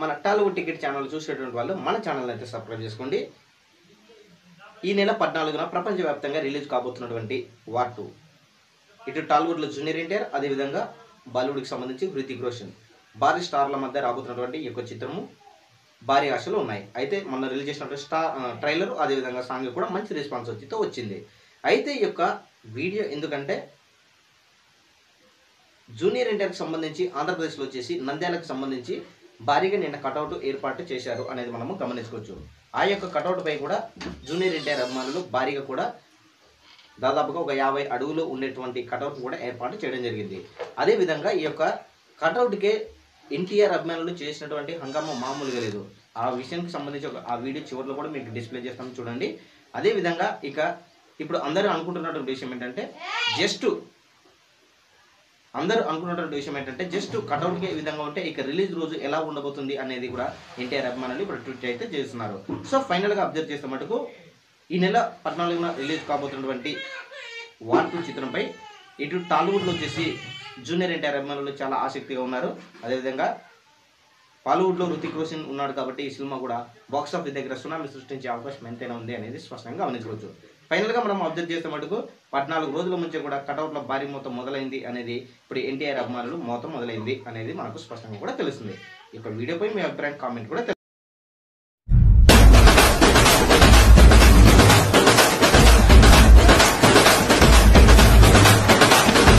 మన Tollywood ticket channel చూసేటువంటి వాళ్ళు మన ఛానల్ అయితే సబ్స్క్రైబ్ చేసుకోండి. ఈ నెల 14న ప్రపంచవ్యాప్తంగా రిలీజ్ కాబోతున్నటువంటి వార్ 2 ఇటు టాలీవుడ్లో జూనియర్ ఎన్టీఆర్, అదేవిధంగా బాలీవుడ్కి సంబంధించి హృతిక్ రోషన్ భారీ స్టార్ల మధ్య రాబోతున్నటువంటి ఈ యొక్క చిత్రము భారీ ఆశలు ఉన్నాయి. అయితే మొన్న రిలీజ్ చేసినటువంటి ట్రైలర్ అదేవిధంగా సాంగ్ కూడా మంచి రెస్పాన్స్ వచ్చింది. అయితే ఈ యొక్క వీడియో ఎందుకంటే జూనియర్ ఎన్టీఆర్కి సంబంధించి ఆంధ్రప్రదేశ్లో వచ్చేసి నంద్యాలకు సంబంధించి భారీగా నిన్న కటౌట్ ఏర్పాటు చేశారు అనేది మనము గమనించుకోవచ్చు. ఆ యొక్క కటౌట్ పై కూడా జూనియర్ ఎన్టీఆర్ అభిమానులు భారీగా కూడా దాదాపుగా ఒక 50 అడుగులు ఉండేటువంటి కటౌట్ కూడా ఏర్పాటు చేయడం జరిగింది. అదేవిధంగా ఈ యొక్క కటౌట్కే ఎన్టీఆర్ అభిమానులు చేసినటువంటి హంగామా మామూలుగా లేదు. ఆ విషయానికి సంబంధించి ఆ వీడియో చివరిలో కూడా మీకు డిస్ప్లే చేస్తాను చూడండి. అదేవిధంగా ఇప్పుడు అందరూ అనుకుంటున్నటువంటి విషయం ఏంటంటే జస్ట్ కటౌట్కి ఈ విధంగా ఉంటే ఇక రిలీజ్ రోజు ఎలా ఉండబోతుంది అనేది కూడా ఎన్టీఆర్ అభిమానులు ఇప్పుడు ట్వీట్ అయితే చేస్తున్నారు. సో ఫైనల్గా అబ్జర్వ్ చేస్తే మటుకు ఈ నెల 14న రిలీజ్ కాబోతున్నటువంటి వార్ 2 చిత్రంపై ఇటు టాలీవుడ్లో వచ్చేసి జూనియర్ ఎన్టీఆర్ అభిమానులు చాలా ఆసక్తిగా ఉన్నారు. అదేవిధంగా బాలీవుడ్లో హృతిక్ రోషన్ ఉన్నాడు కాబట్టి ఈ సినిమా కూడా బాక్సాఫీస్ దగ్గర సునామీ సృష్టించే అవకాశం ఎంతైనా ఉంది అనేది స్పష్టంగా గమనించవచ్చు. ఫైనల్గా మనం అబ్జర్వ్ చేస్తే మటుకు 14 రోజుల నుంచి కూడా కటౌట్ల భారీ మొత్తం మొదలైంది అనేది ఇప్పుడు ఎన్టీఆర్ అభిమానులు మొత్తం మొదలైంది అనేది మనకు స్పష్టంగా కూడా తెలుస్తుంది. ఈ యొక్క వీడియోపై మీ అభిప్రాయం కామెంట్ కూడా